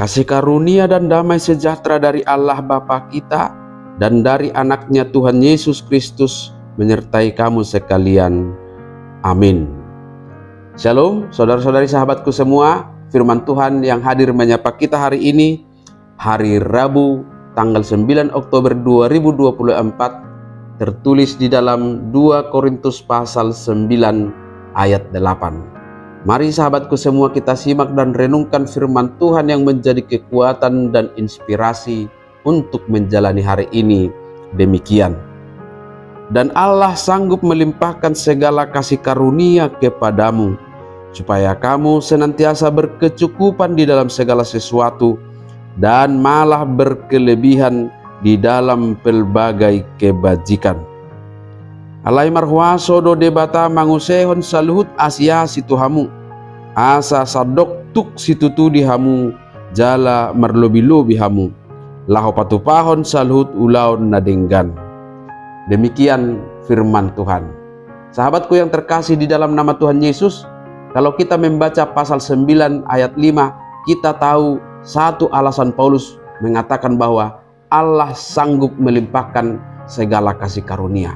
Kasih karunia dan damai sejahtera dari Allah Bapa kita dan dari anaknya Tuhan Yesus Kristus menyertai kamu sekalian. Amin. Shalom saudara-saudari sahabatku semua. Firman Tuhan yang hadir menyapa kita hari ini, hari Rabu tanggal 9 Oktober 2024, tertulis di dalam 2 Korintus pasal 9 ayat 8. Mari sahabatku semua kita simak dan renungkan firman Tuhan yang menjadi kekuatan dan inspirasi untuk menjalani hari ini demikian. Dan Allah sanggup melimpahkan segala kasih karunia kepadamu, supaya kamu senantiasa berkecukupan di dalam segala sesuatu, dan malah berkelebihan di dalam pelbagai kebajikan. Alai marhuaso do debata mangusehon saluhut asia situhamu, asa sadok tuk situtu dihamu, jala merlobi-lobi hamu, laho patupahon saluhut ulaun nadenggan. Demikian firman Tuhan. Sahabatku yang terkasih di dalam nama Tuhan Yesus, kalau kita membaca pasal 9 ayat 5, kita tahu satu alasan Paulus mengatakan bahwa Allah sanggup melimpahkan segala kasih karunia.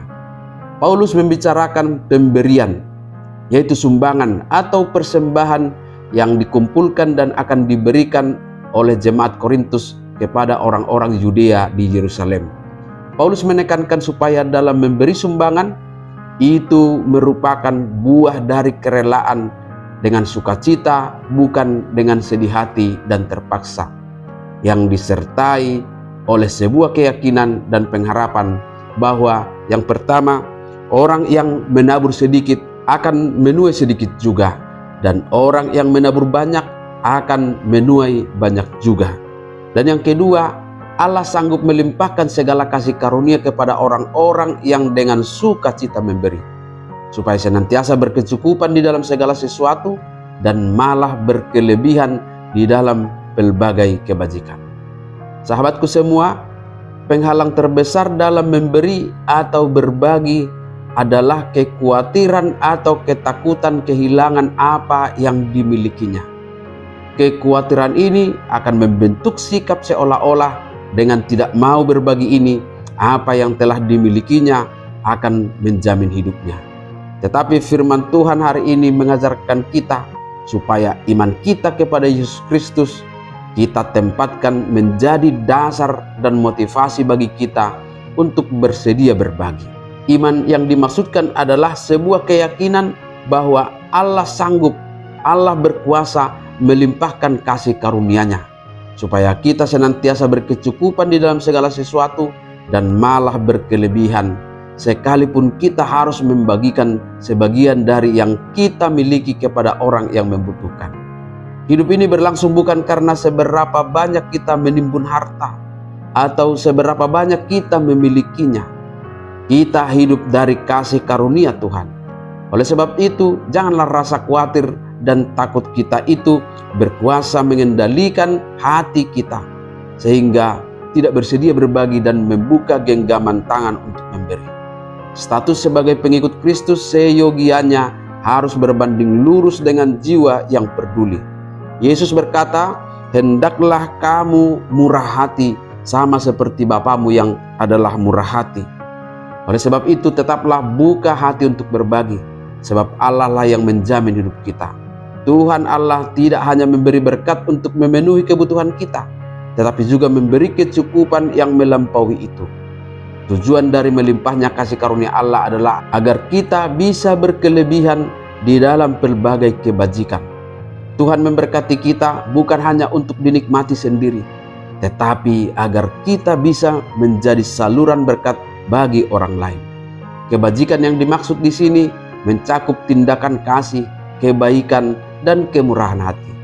Paulus membicarakan pemberian, yaitu sumbangan atau persembahan yang dikumpulkan dan akan diberikan oleh jemaat Korintus kepada orang-orang Yudea di Yerusalem. Paulus menekankan supaya dalam memberi sumbangan itu merupakan buah dari kerelaan dengan sukacita, bukan dengan sedih hati dan terpaksa, yang disertai oleh sebuah keyakinan dan pengharapan bahwa yang pertama, orang yang menabur sedikit akan menuai sedikit juga, dan orang yang menabur banyak akan menuai banyak juga. Dan yang kedua, Allah sanggup melimpahkan segala kasih karunia kepada orang-orang yang dengan sukacita memberi, supaya senantiasa berkecukupan di dalam segala sesuatu dan malah berkelebihan di dalam pelbagai kebajikan. Sahabatku semua, penghalang terbesar dalam memberi atau berbagi adalah kekhawatiran atau ketakutan kehilangan apa yang dimilikinya. Kekhawatiran ini akan membentuk sikap seolah-olah dengan tidak mau berbagi ini, apa yang telah dimilikinya akan menjamin hidupnya. Tetapi firman Tuhan hari ini mengajarkan kita supaya iman kita kepada Yesus Kristus kita tempatkan menjadi dasar dan motivasi bagi kita untuk bersedia berbagi. Iman yang dimaksudkan adalah sebuah keyakinan bahwa Allah sanggup, Allah berkuasa melimpahkan kasih karunia-Nya, supaya kita senantiasa berkecukupan di dalam segala sesuatu dan malah berkelebihan, sekalipun kita harus membagikan sebagian dari yang kita miliki kepada orang yang membutuhkan. Hidup ini berlangsung bukan karena seberapa banyak kita menimbun harta atau seberapa banyak kita memilikinya. Kita hidup dari kasih karunia Tuhan. Oleh sebab itu, janganlah rasa khawatir dan takut kita itu berkuasa mengendalikan hati kita, sehingga tidak bersedia berbagi dan membuka genggaman tangan untuk memberi. Status sebagai pengikut Kristus seyogianya harus berbanding lurus dengan jiwa yang peduli. Yesus berkata, "Hendaklah kamu murah hati sama seperti Bapamu yang adalah murah hati." Oleh sebab itu, tetaplah buka hati untuk berbagi, sebab Allah lah yang menjamin hidup kita. Tuhan Allah tidak hanya memberi berkat untuk memenuhi kebutuhan kita, tetapi juga memberi kecukupan yang melampaui itu. Tujuan dari melimpahnya kasih karunia Allah adalah agar kita bisa berkelebihan di dalam pelbagai kebajikan. Tuhan memberkati kita bukan hanya untuk dinikmati sendiri, tetapi agar kita bisa menjadi saluran berkat bagi orang lain. Kebajikan yang dimaksud di sini mencakup tindakan kasih, kebaikan, dan kemurahan hati.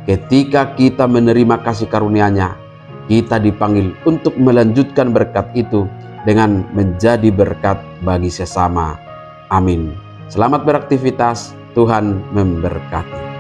Ketika kita menerima kasih karunia-Nya, kita dipanggil untuk melanjutkan berkat itu dengan menjadi berkat bagi sesama. Amin. Selamat beraktivitas, Tuhan memberkati.